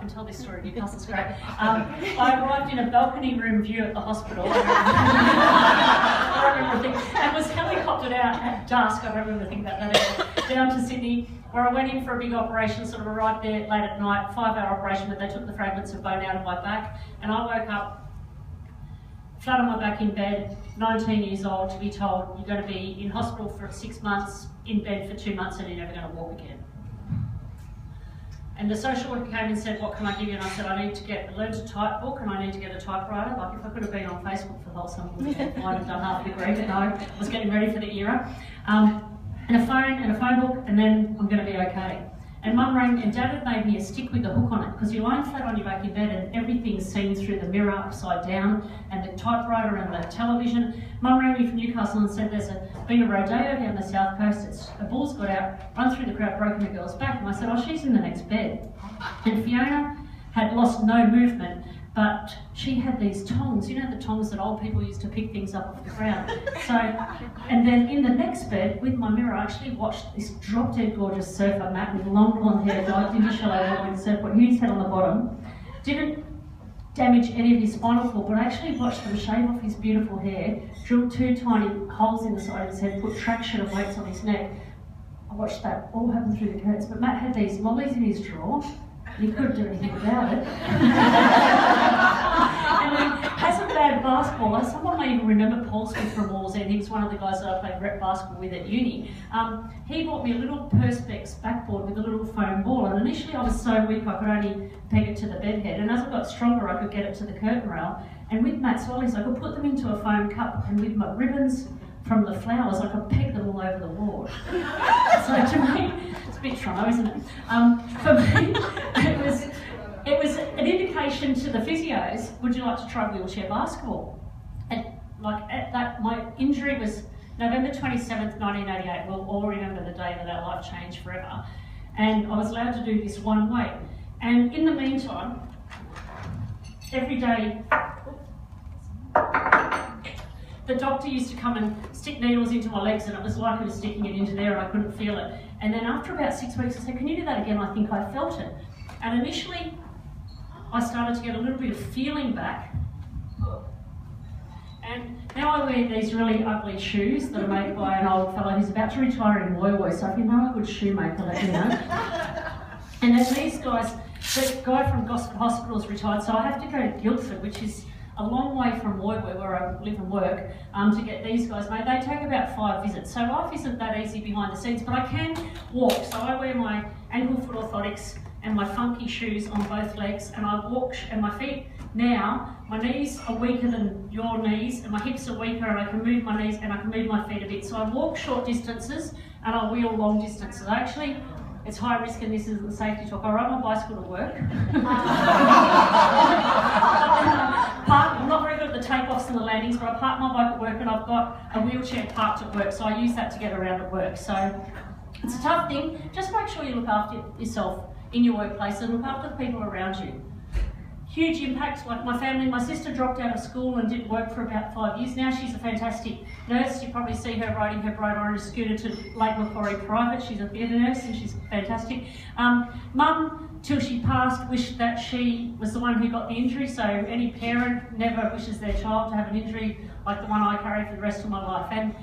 can tell this story, Newcastle's great. I arrived in a balcony room view at the hospital. I remember thinking, and was helicoptered out at dusk, I remember thinking about that, down to Sydney, where I went in for a big operation, sort of arrived there late at night, 5-hour operation, but they took the fragments of bone out of my back, and I woke up flat on my back in bed, 19 years old, to be told you're going to be in hospital for 6 months, in bed for 2 months, and you're never going to walk again. And the social worker came and said, what can I give you? And I said, I need to learn to type book, and I need to get a typewriter. Like, if I could have been on Facebook for the whole summer, I would have done half a degree, but no, I was getting ready for the era. And a phone book, and then I'm going to be okay. And Mum rang, and Dad had made me a stick with a hook on it, because you're lying flat on your back in bed and everything's seen through the mirror upside down, and the typewriter and the television. Mum rang me from Newcastle and said there's been a rodeo down the south coast, a bull's got out, run through the crowd, broken the girl's back. And I said, oh, she's in the next bed. And Fiona had lost no movement, but she had these tongs, you know the tongs that old people used to pick things up off the ground. So, and then in the next bed, with my mirror, I actually watched this drop-dead gorgeous surfer, Matt, with long blonde hair, dived into shallow with a surfboard, huge head on the bottom. Didn't damage any of his spinal cord, but I actually watched them shave off his beautiful hair, drilled 2 tiny holes in the side of his head, put traction of weights on his neck. I watched that all happen through the curtains, but Matt had these lollies in his drawer. He couldn't do anything about it. And then, as a bad basketballer, someone may even remember Paul Smith from Walls End. He was one of the guys that I played rep basketball with at uni. He bought me a little Perspex backboard with a little foam ball, and initially I was so weak I could only peg it to the bed head, and as I got stronger I could get it to the curtain rail. And with Matt's lollies I could put them into a foam cup, and with my ribbons from the flowers I could peg them all over the wall. So to me, it's a bit trauma, isn't it? For me, it was an indication to the physios, would you like to try wheelchair basketball? And my injury was November 27th, 1988. We'll all remember the day that our life changed forever. And I was allowed to do this one weight. And in the meantime, every day, the doctor used to come and stick needles into my legs, and it was like he was sticking it into there and I couldn't feel it. And then after about 6 weeks, I said, can you do that again? I think I felt it. And initially, I started to get a little bit of feeling back. And now I wear these really ugly shoes that are made by an old fellow who's about to retire in Woy Woy, so if you know a good shoemaker, let me know. And then these guys, the guy from Gosford Hospital's retired, so I have to go to Guildford, which is a long way from Woy Woy, where I live and work, to get these guys made. They take about 5 visits, so life isn't that easy behind the scenes, but I can walk. So I wear my ankle foot orthotics and my funky shoes on both legs, and I walk, and my feet now, my knees are weaker than your knees, and my hips are weaker, and I can move my knees and I can move my feet a bit. So I walk short distances and I wheel long distances. Actually, it's high risk, and this isn't the safety talk. I ride my bicycle to work. I'm not very good at the takeoffs and the landings, but I park my bike at work, and I've got a wheelchair parked at work, so I use that to get around at work. So it's a tough thing. Just make sure you look after yourself in your workplace and look after the people around you. Huge impact, like my family. My sister dropped out of school and didn't work for about 5 years. Now she's a fantastic nurse. You probably see her riding her bright orange scooter to Lake Macquarie Private. She's a theatre nurse and she's fantastic. Mum, till she passed, wished that she was the one who got the injury. So any parent never wishes their child to have an injury like the one I carry for the rest of my life. And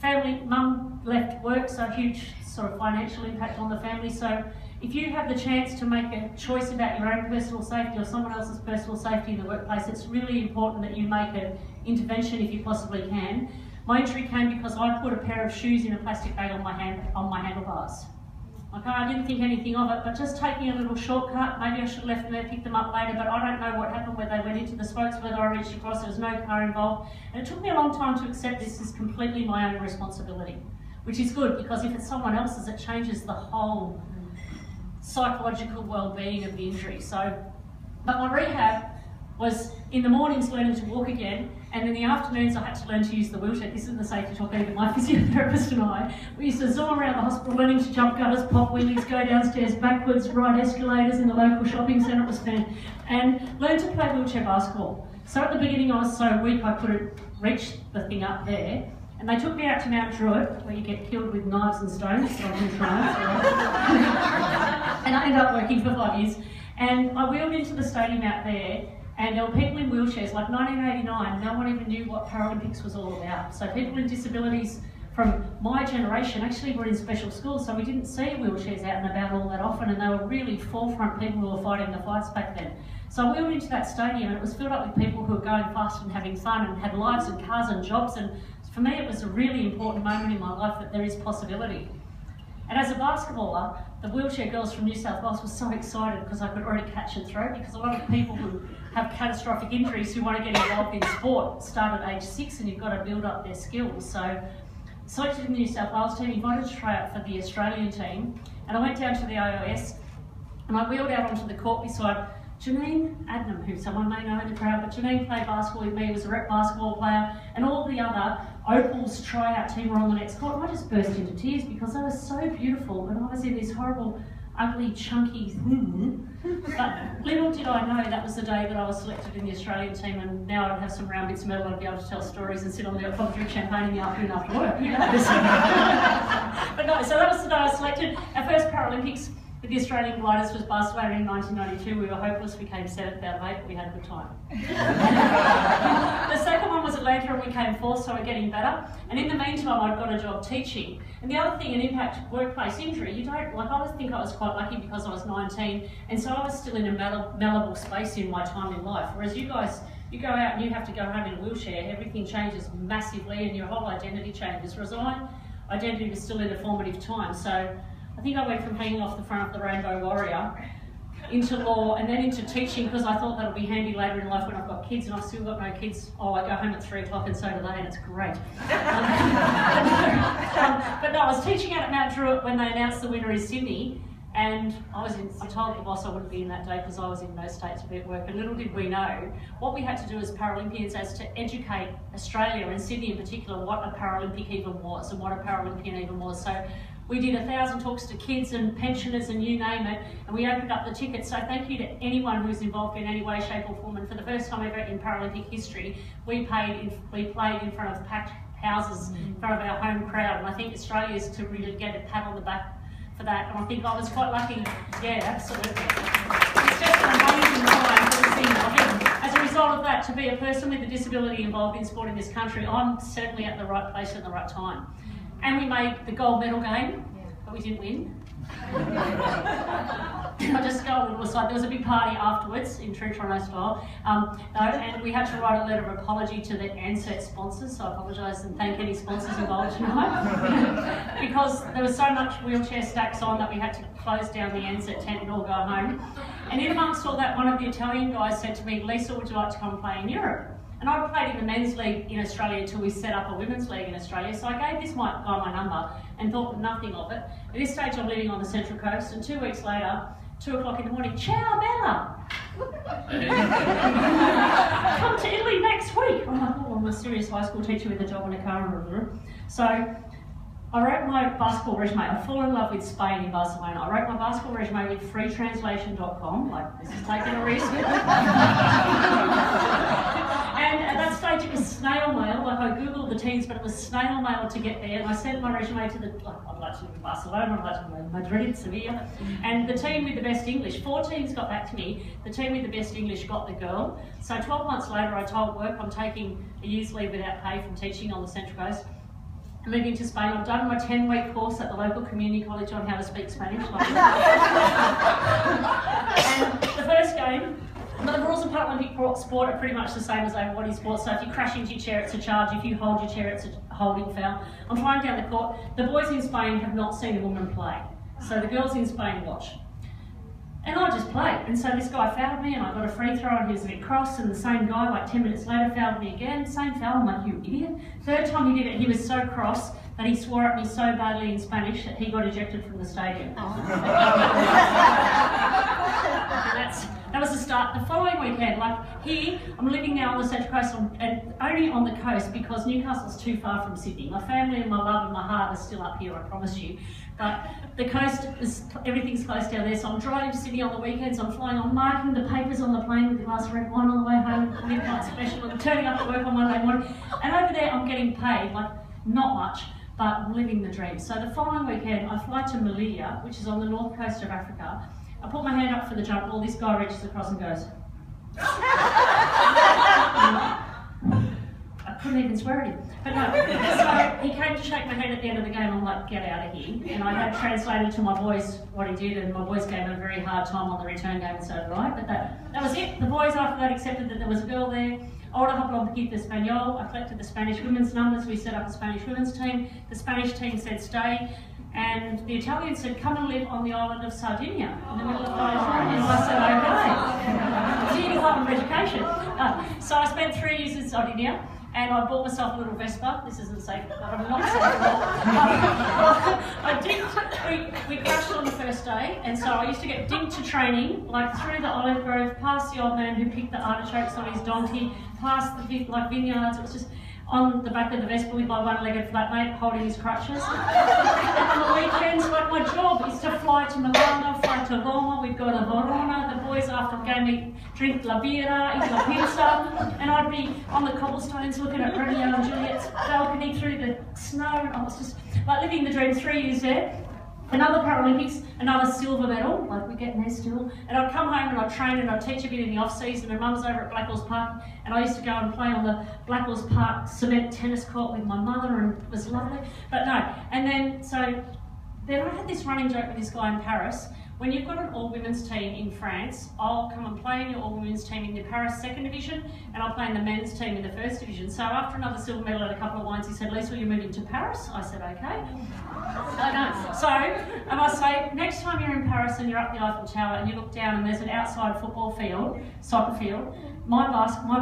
family, Mum left work, so huge sort of financial impact on the family. So if you have the chance to make a choice about your own personal safety or someone else's personal safety in the workplace, it's really important that you make an intervention if you possibly can. My injury came because I put a pair of shoes in a plastic bag on my handlebars. Okay, I didn't think anything of it, but just taking a little shortcut, maybe I should have left them there, picked them up later, but I don't know what happened where they went into the spokes, whether I reached across, there was no car involved. And it took me a long time to accept this is completely my own responsibility, which is good, because if it's someone else's, it changes the whole psychological well-being of the injury. So, but my rehab was in the mornings learning to walk again, and in the afternoons I had to learn to use the wheelchair. This isn't the safety talk either. My physiotherapist and I, we used to zoom around the hospital learning to jump gutters, pop wheelies, go downstairs backwards, ride escalators in the local shopping centre. It was fun. And learn to play wheelchair basketball. So at the beginning I was so weak I couldn't reach the thing up there. And they took me out to Mount Druitt, where you get killed with knives and stones. So I didn't try. And I ended up working for 5 years. And I wheeled into the stadium out there, and there were people in wheelchairs. Like 1989, no one even knew what Paralympics was all about. So people with disabilities from my generation actually were in special schools, so we didn't see wheelchairs out and about all that often, and they were really forefront people who were fighting the fights back then. So I wheeled into that stadium and it was filled up with people who were going fast and having fun and had lives and cars and jobs, and for me it was a really important moment in my life that there is possibility. And as a basketballer, the wheelchair girls from New South Wales were so excited because I could already catch and throw, because a lot of people who have catastrophic injuries who want to get involved in sport start at age 6, and you've got to build up their skills. So selected in the New South Wales team, invited to try out for the Australian team, and I went down to the IOS and I wheeled out onto the court beside Janine Adnam, who someone may know in the crowd, but Janine played basketball with me, was a rep basketball player, and all the other Opal's tryout team were on the next court, and I just burst into tears because they were so beautiful, and I was in this horrible, ugly, chunky thing. But little did I know that was the day that I was selected in the Australian team, and now I'd have some round bits of metal, I'd be able to tell stories and sit on the pub, drink champagne in the afternoon after work. Who knows? But no, so that was the day I was selected. Our first Paralympics with the Australian gliders was Barcelona in 1992. We were hopeless, we came 7th out of 8, but we had a good time. The second one was Atlanta and we came 4th, so we're getting better. And in the meantime, I'd got a job teaching. And the other thing, an impact workplace injury, you don't, like I think I was quite lucky because I was 19, and so I was still in a malleable space in my time in life. Whereas you guys, you go out and you have to go home in a wheelchair, everything changes massively and your whole identity changes. Whereas my identity was still in a formative time. So I think I went from hanging off the front of the Rainbow Warrior into law and then into teaching, because I thought that'll be handy later in life when I've got kids, and I've still got no kids. Oh, I go home at 3 o'clock and so do they, and it's great. But no, I was teaching out at Mount Druitt when they announced the winner is Sydney, and I told the boss I wouldn't be in that day because I was in no state to be at work, and little did we know what we had to do as Paralympians as to educate Australia, and Sydney in particular, what a Paralympic even was and what a Paralympian even was. So we did 1,000 talks to kids and pensioners and you name it, and we opened up the tickets. So thank you to anyone who's involved in any way, shape or form. And for the first time ever in Paralympic history, we played in front of packed houses, in front of our home crowd. And I think Australia is to really get a pat on the back for that. And I think I was quite lucky. Yeah, absolutely. It's just an amazing time for the thing. I think as a result of that, to be a person with a disability involved in sport in this country, I'm certainly at the right place at the right time. And we made the gold medal game, but we didn't win. I just go a little aside. There was a big party afterwards in true Toronto style, and we had to write a letter of apology to the ANZET sponsors, so I apologise and thank any sponsors involved tonight, because there was so much wheelchair stacks on that we had to close down the ANZET tent and all go home. And in amongst all that, one of the Italian guys said to me, "Liesl, would you like to come and play in Europe?" And I played in the men's league in Australia until we set up a women's league in Australia, so I gave this guy my number and thought nothing of it. At this stage I'm living on the Central Coast, and 2 weeks later, 2 o'clock in the morning, "Ciao Bella! Come to Italy next week." I'm like, oh, I'm a serious high school teacher with a job in a car. So I wrote my basketball resume. I fell in love with Spain in Barcelona. I wrote my basketball resume with freetranslation.com, like this is taking a risk. And at that stage it was snail mail, like I googled the teams, but it was snail mail to get there. And I sent my resume to I'd like to live in Barcelona, I'd like to live in Madrid, Sevilla. And the team with the best English, 4 teams got back to me. The team with the best English got the girl. So 12 months later I told work I'm taking a year's leave without pay from teaching on the Central Coast. Moving to Spain. I've done my 10-week course at the local community college on how to speak Spanish. And the first game, the rules of Paralympic sport are pretty much the same as body sport. So if you crash into your chair, it's a charge. If you hold your chair, it's a holding foul. I'm flying down the court. The boys in Spain have not seen a woman play. So the girls in Spain watch. And I just played. And so this guy fouled me and I got a free throw and he was a bit cross, and the same guy like 10 minutes later fouled me again. Same foul, I'm like, you idiot. Third time he did it, he was so cross that he swore at me so badly in Spanish that he got ejected from the stadium. That was the start. The following weekend, like here, I'm living now on the Central Coast and only on the coast because Newcastle's too far from Sydney. My family and my love and my heart are still up here, I promise you. But the coast, everything's close down there, so I'm driving to Sydney on the weekends, I'm flying, I'm marking the papers on the plane with the glass of red wine on the way home, midnight special, I'm turning up at work on Monday morning, and over there I'm getting paid, like not much, but I'm living the dream. So the following weekend I fly to Melilla, which is on the north coast of Africa, I put my hand up for the jump ball, this guy reaches across and goes. I couldn't even swear at him. But no, so he came to shake my hand at the end of the game. I'm like, get out of here. And I had translated to my boys what he did, and my boys gave him a very hard time on the return game, and so did I. But that was it. The boys after that accepted that there was a girl there. Ahora hablo un poquito español. I collected the Spanish women's numbers. We set up a Spanish women's team. The Spanish team said stay. And the Italians said, come and live on the island of Sardinia, in the middle of the Mediterranean. And I said, okay. It's the Department of Education. So I spent 3 years in Sardinia, and I bought myself a little Vespa. This isn't safe, but I'm not safe at all. We crashed on the first day, and so I used to get dinked to training, like through the olive grove, past the old man who picked the artichokes on his donkey, past the vineyards. It was just on the back of the Vespa with my one-legged flatmate holding his crutches. And on the weekends, like my job is to fly to Milano, fly to Roma, we'd go to Verona, the boys after the game drink la birra, eat la pizza, and I'd be on the cobblestones looking at Romeo and Juliet's balcony through the snow, and I was just like living the dream. 3 years there. Another Paralympics, another silver medal, like we're getting there still. And I'd come home and I'd train and I'd teach a bit in the off-season, and Mum was over at Blackwell's Park, and I used to go and play on the Blackwell's Park cement tennis court with my mother, and it was lovely. But no, and then, so then I had this running joke with this guy in Paris. When you've got an all-women's team in France, I'll come and play in your all-women's team in the Paris 2nd division, and I'll play in the men's team in the 1st division. So after another silver medal and a couple of wines, he said, Liesl, you're moving to Paris? I said, okay. So, and I say, next time you're in Paris and you're up the Eiffel Tower and you look down and there's an outside football field, soccer field, my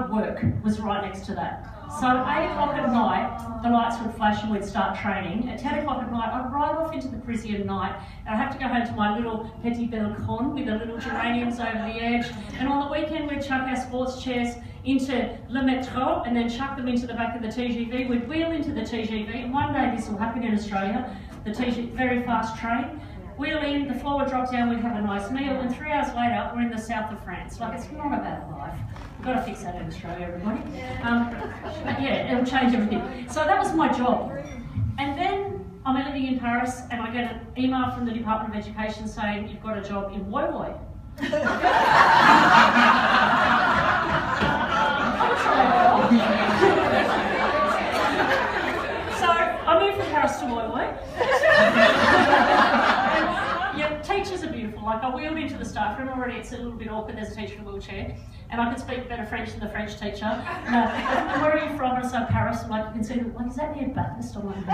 work was right next to that. So at 8 o'clock at night, the lights would flash and we'd start training. At 10 o'clock at night, I'd ride off into the Parisian night, and I'd have to go home to my little petit balcon with the little geraniums over the edge. And on the weekend, we'd chuck our sports chairs into Le Metro and then chuck them into the back of the TGV. We'd wheel into the TGV, and one day this will happen in Australia, the TGV, very fast train. Wheel in, the floor would drop down, we'd have a nice meal, and 3 hours later, we're in the south of France. Like, it's not a bad life. We've got to fix that in Australia, everybody. But yeah, it'll change everything. So that was my job. And then I'm living in Paris, and I get an email from the Department of Education saying, you've got a job in Woy Woy. So I moved from Paris to Woy Woy. Yeah, teachers are beautiful. Like, I wheeled into the staff room already. It's a little bit awkward. There's a teacher in a wheelchair, and I could speak better French than the French teacher. No, and where are you from? And I said Paris. I'm like, you can see, like, is that near Bathurst? I'm like,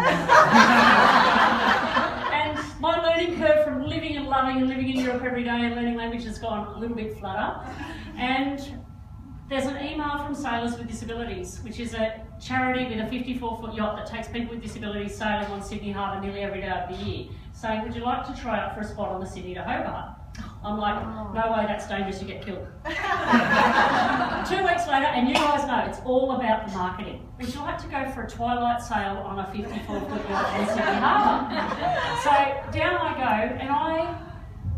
and my learning curve from living and loving and living in Europe every day and learning language has gone a little bit flatter. And there's an email from Sailors with Disabilities, which is a charity with a 54-foot yacht that takes people with disabilities sailing on Sydney Harbour nearly every day of the year, saying, would you like to try out for a spot on the Sydney to Hobart? I'm like, no way, that's dangerous, you get killed. 2 weeks later, and you guys know, it's all about the marketing. Would you like to go for a twilight sail on a 54-foot yacht on Sydney Harbour? So down I go, and I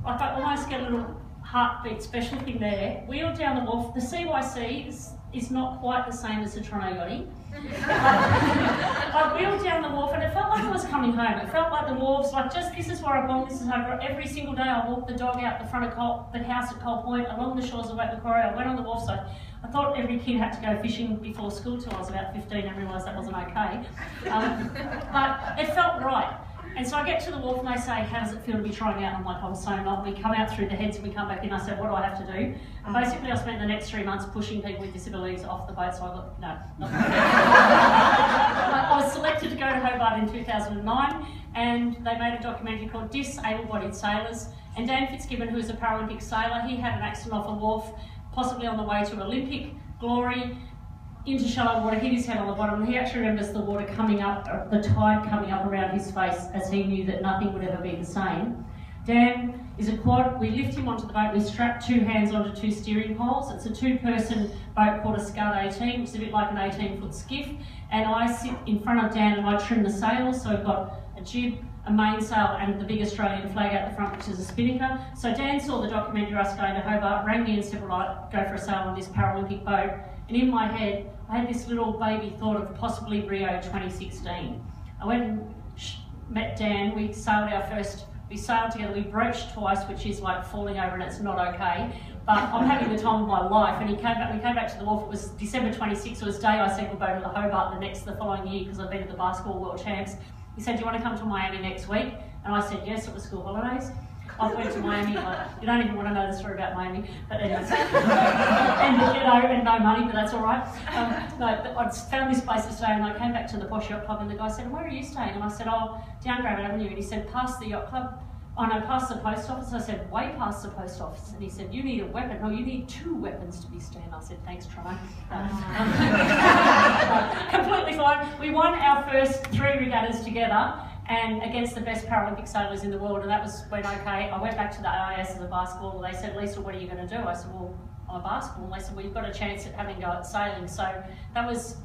almost get a little heartbeat special thing there. Wheeled down the wharf. The CYC is not quite the same as the Toronto Yachty. I wheeled down the wharf, and it felt like I was coming home. It felt like the wharves, like, just this is where I belong, this is how I grew. Every single day I walked the dog out the front of the house at Coal Point, along the shores of Macquarie. I went on the wharf side. I thought every kid had to go fishing before school till I was about 15 and realised that wasn't okay. But it felt right. And so I get to the wharf and they say, how does it feel to be trying out? And I'm like, I'm so not. We come out through the heads and we come back in. I said, what do I have to do? And basically I spent the next 3 months pushing people with disabilities off the boat, so I got, no, not I was selected to go to Hobart in 2009, and they made a documentary called Disable-Bodied Sailors. And Dan Fitzgibbon, who is a Paralympic sailor, he had an accident off a wharf, possibly on the way to Olympic glory, into shallow water, hit his head on the bottom, and he actually remembers the water coming up, the tide coming up around his face, as he knew that nothing would ever be the same. Dan is a quad. We lift him onto the boat, we strap 2 hands onto 2 steering poles. It's a 2-person boat called a Scud 18, which is a bit like an 18-foot skiff, and I sit in front of Dan and I trim the sails, so we've got a jib, a mainsail, and the big Australian flag out the front, which is a spinnaker. So Dan saw the documentary, us going to Hobart, rang me and said, well, I'd go for a sail on this Paralympic boat. And in my head, I had this little baby thought of possibly Rio 2016. I went and met Dan. We sailed our first We sailed together, we broached twice, which is like falling over and it's not okay. But I'm having the time of my life, and we came back to the wharf. It was December 26th, it was the day I said goodbye to the Hobart the following year, because I've been at the basketball world champs. He said, do you want to come to Miami next week? And I said yes, it was school holidays. I went to Miami, like, you don't even want to know the story about Miami, but anyways. and no money, but that's all right. No, I found this place to stay, and I came back to the posh yacht club, and the guy said, where are you staying? And I said, oh, down Gravett Avenue. And he said, past the yacht club. Oh no, past the post office. I said, way past the post office. And he said, you need a weapon. No, you need 2 weapons to be staying. I said, thanks, Trono. Completely fine. We won our first 3 regattas together, and against the best Paralympic sailors in the world, and that was when, okay, I went back to the AIS as a basketball, and they said, Liesl, what are you going to do? I said, well, I'm a basketball. And they said, well, you've got a chance at having a go at sailing. So that was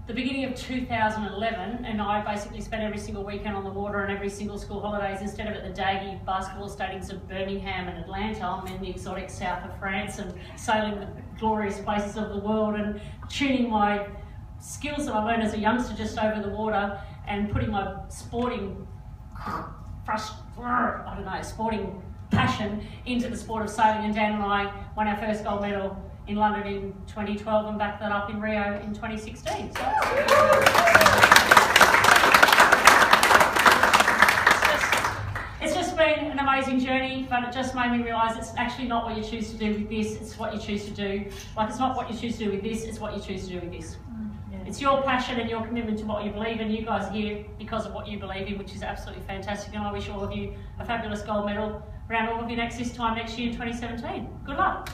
the beginning of 2011, and I basically spent every single weekend on the water and every single school holidays. Instead of at the Daggy basketball stadiums of Birmingham and Atlanta, I'm in the exotic south of France and sailing the glorious places of the world and tuning my skills that I learned as a youngster just over the water and putting my sporting sporting passion into the sport of sailing. And Dan and I won our first gold medal in London in 2012 and backed that up in Rio in 2016. So it's just been an amazing journey, but it just made me realise it's actually not what you choose to do with this, it's what you choose to do. Like, it's not what you choose to do with this, it's what you choose to do with this. It's your passion and your commitment to what you believe in. You guys are here because of what you believe in, which is absolutely fantastic. And I wish all of you a fabulous gold medal around all of you this time next year in 2017. Good luck.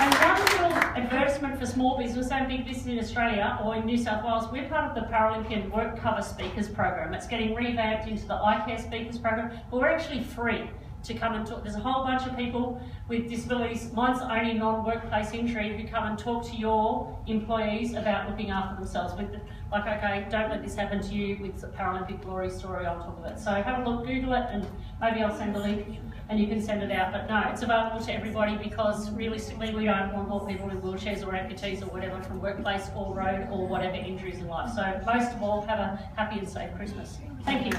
And one little advertisement for small business and big business in Australia or in New South Wales, we're part of the Paralympian Work Cover Speakers Program. It's getting revamped into the iCare Speakers Program, but we're actually free to come and talk. There's a whole bunch of people with disabilities, mine's the only non-workplace injury, who come and talk to your employees about looking after themselves. Like, okay, don't let this happen to you, with the Paralympic glory story on top of it. So have a look, Google it, and maybe I'll send the link and you can send it out. But no, it's available to everybody, because realistically we don't want more people in wheelchairs or amputees or whatever from workplace or road or whatever injuries in life. So most of all, have a happy and safe Christmas. Thank you.